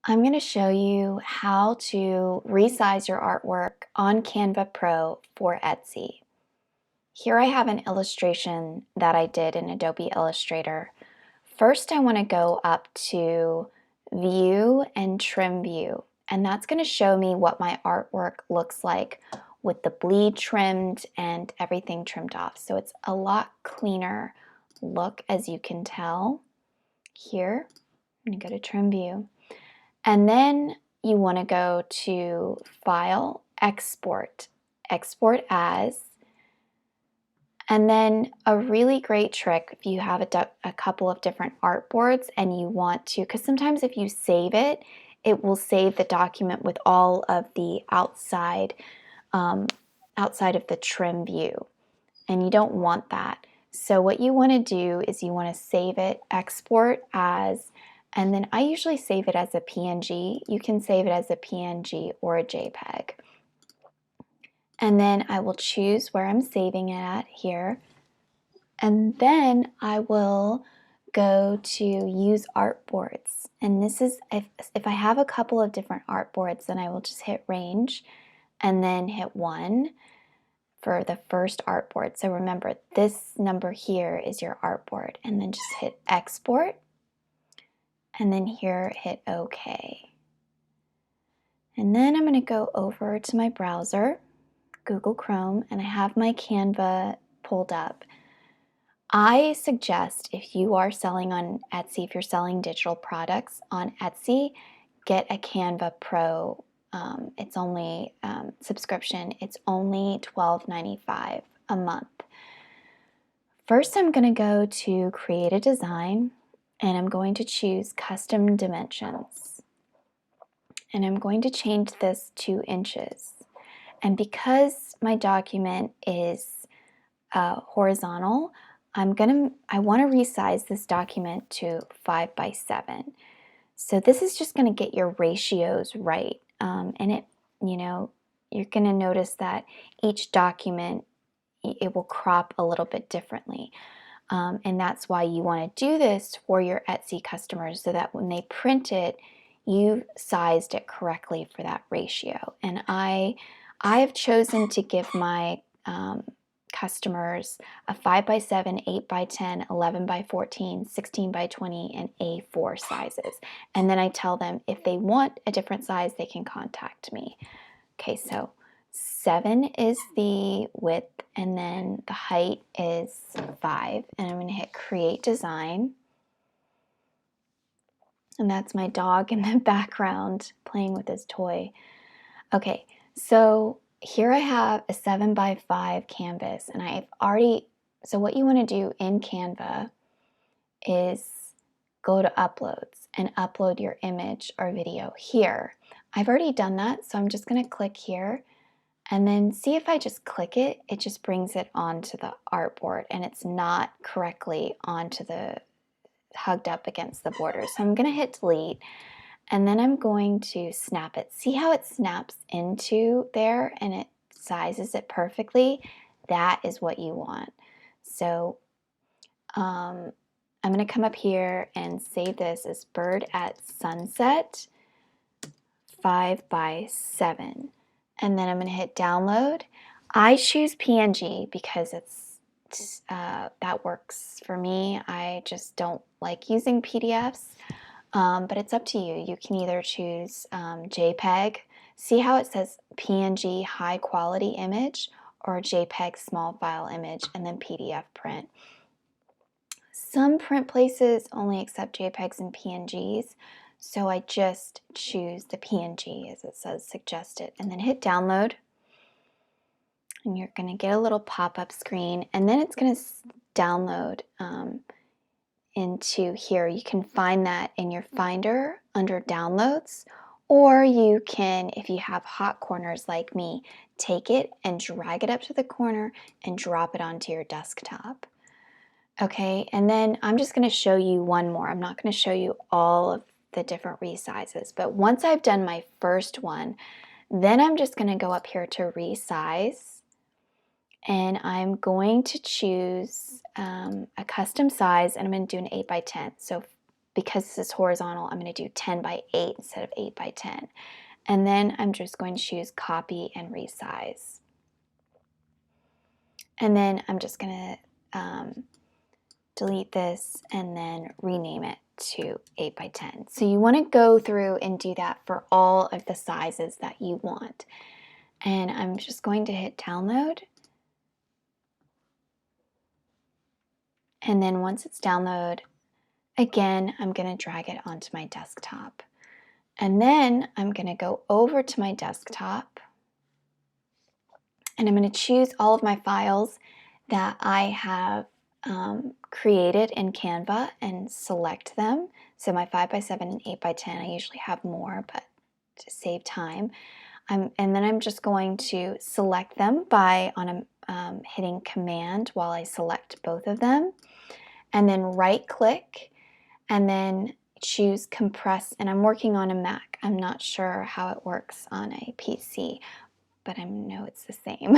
I'm going to show you how to resize your artwork on Canva Pro for Etsy. Here I have an illustration that I did in Adobe Illustrator. First, I want to go up to View and Trim View, and that's going to show me what my artwork looks like with the bleed trimmed and everything trimmed off. So it's a lot cleaner look, as you can tell. Here, I'm going to go to Trim View. And then you want to go to File, Export, Export As. And then a really great trick if you have a couple of different artboards and you want to, because sometimes if you save it, it will save the document with all of the outside of the trim view. And you don't want that. So what you want to do is you want to save it, export as, and then I usually save it as a PNG. You can save it as a PNG or a JPEG. And then I will choose where I'm saving it at here. And then I will go to use artboards. And this is, if I have a couple of different artboards, then I will just hit range and then hit 1 for the first artboard. So remember, this number here is your artboard, and then just hit export, and then here hit OK. And then I'm going to go over to my browser, Google Chrome, and I have my Canva pulled up. I suggest if you are selling on Etsy, if you're selling digital products on Etsy, get a Canva Pro. It's only subscription. It's only $12.95 a month. First, I'm going to go to Create a Design, and I'm going to choose Custom Dimensions. And I'm going to change this to inches. And because my document is horizontal, I want to resize this document to 5 by 7. So this is just going to get your ratios right. And you're going to notice that each document, it will crop a little bit differently. And that's why you want to do this for your Etsy customers so that when they print it, you've sized it correctly for that ratio. And I have chosen to give my customers a 5 by 7, 8 by 10, 11 by 14, 16 by 20, and A4 sizes. And then I tell them if they want a different size, they can contact me. Okay, so 7 is the width, and then the height is 5. And I'm going to hit Create Design. And that's my dog in the background playing with his toy. Okay, so here I have a 7 by 5 canvas, and so what you want to do in Canva is go to Uploads and upload your image or video here. I've already done that, so I'm just going to click here, and then see if I just click it, it just brings it onto the artboard, and it's not correctly hugged up against the border. So I'm going to hit delete, and then I'm going to snap it. See how it snaps into there and it sizes it perfectly? That is what you want. So I'm going to come up here and save this as Bird at Sunset 5 by 7. And then I'm going to hit download. I choose PNG because that works for me. I just don't like using PDFs. But it's up to you. You can either choose JPEG. See how it says PNG high quality image or JPEG small file image, and then PDF print. Some print places only accept JPEGs and PNGs, so I just choose the PNG as it says suggested, and then hit download. And you're going to get a little pop-up screen, and then it's going to download into here. You can find that in your Finder under Downloads, or you can, if you have hot corners like me, take it and drag it up to the corner and drop it onto your desktop. Okay, and then I'm just going to show you one more. I'm not going to show you all of the different resizes, but once I've done my first one, then I'm just going to go up here to Resize, and I'm going to choose a custom size, and I'm going to do an 8 by 10. So because this is horizontal, I'm going to do 10 by 8 instead of 8 by 10. And then I'm just going to choose copy and resize. And then I'm just going to delete this and then rename it to 8 by 10. So you want to go through and do that for all of the sizes that you want. And I'm just going to hit download. And then once it's downloaded, again, I'm going to drag it onto my desktop. And then I'm going to go over to my desktop and I'm going to choose all of my files that I have created in Canva and select them. So my 5 by 7 and 8 by 10, I usually have more, but to save time. And then I'm just going to select them by hitting Command while I select both of them. And then right click and then choose compress. And I'm working on a Mac. I'm not sure how it works on a PC, but I know it's the same,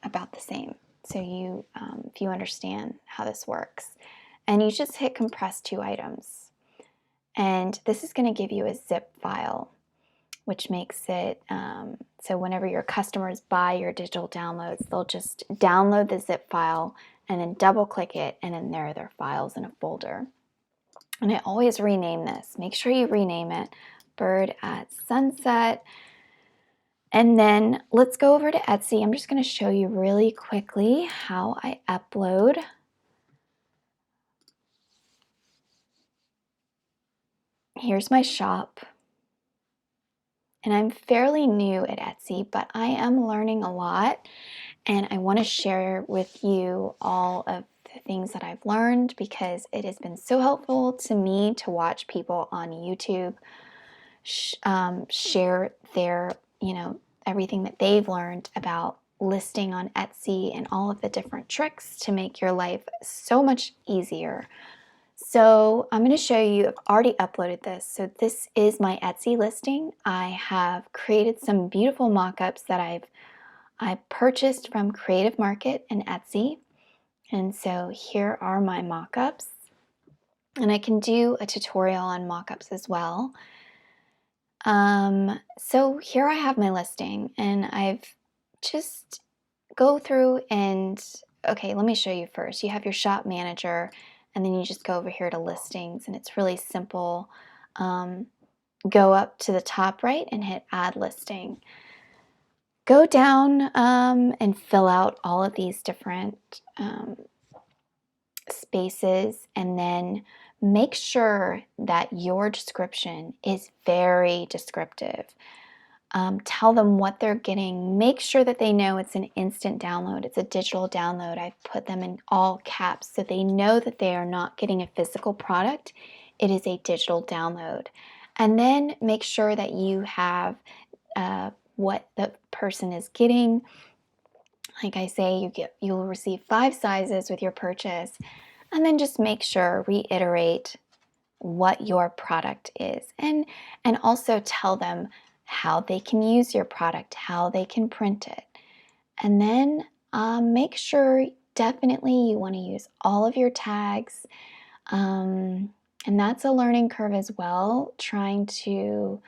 about the same. So you, if you understand how this works, and you just hit compress 2 items. And this is going to give you a zip file, which makes it so whenever your customers buy your digital downloads, they'll just download the zip file and then double click it, and then there are their files in a folder. And I always rename this. Make sure you rename it Bird at Sunset. And then let's go over to Etsy. I'm just going to show you really quickly how I upload. Here's my shop. And I'm fairly new at Etsy, but I am learning a lot. And I want to share with you all of the things that I've learned because it has been so helpful to me to watch people on YouTube share their, everything that they've learned about listing on Etsy and all of the different tricks to make your life so much easier. So I'm going to show you, I've already uploaded this. So this is my Etsy listing. I have created some beautiful mock-ups that I purchased from Creative Market and Etsy. And so here are my mock-ups. And I can do a tutorial on mock-ups as well. So here I have my listing, and I've just go through and, okay, let me show you first. You have your shop manager, and then you just go over here to listings, and it's really simple. Go up to the top right and hit add listing. Go down and fill out all of these different spaces, and then make sure that your description is very descriptive. Tell them what they're getting. Make sure that they know it's an instant download. It's a digital download. I've put them in all caps so they know that they are not getting a physical product. It is a digital download. And then make sure that you have what the person is getting. Like I say, you'll receive 5 sizes with your purchase. And then just make sure, reiterate what your product is, and also tell them how they can use your product, how they can print it. And then make sure, definitely, you want to use all of your tags. And that's a learning curve as well, trying to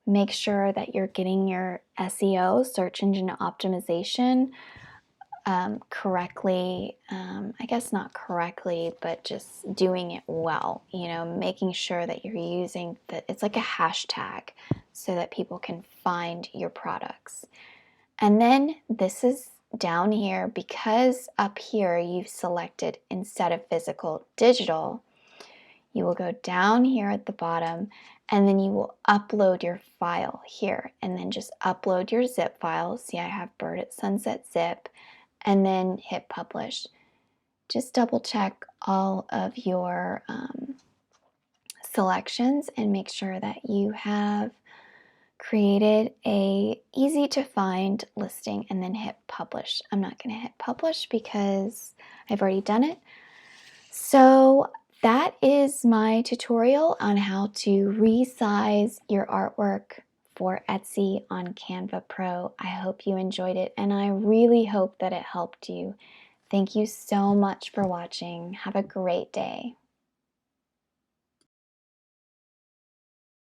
make sure that you're getting your SEO, search engine optimization, correctly. I guess not correctly, but just doing it well, making sure that you're using it's like a hashtag so that people can find your products. And then this is down here, because up here you've selected instead of physical, digital. You will go down here at the bottom, and then you will upload your file here, and then just upload your zip file. See, I have Bird at Sunset zip, and then hit publish. Just double check all of your selections and make sure that you have created a easy to find listing, and then hit publish. I'm not going to hit publish because I've already done it. So that is my tutorial on how to resize your artwork for Etsy on Canva Pro. I hope you enjoyed it, and I really hope that it helped you. Thank you so much for watching. Have a great day.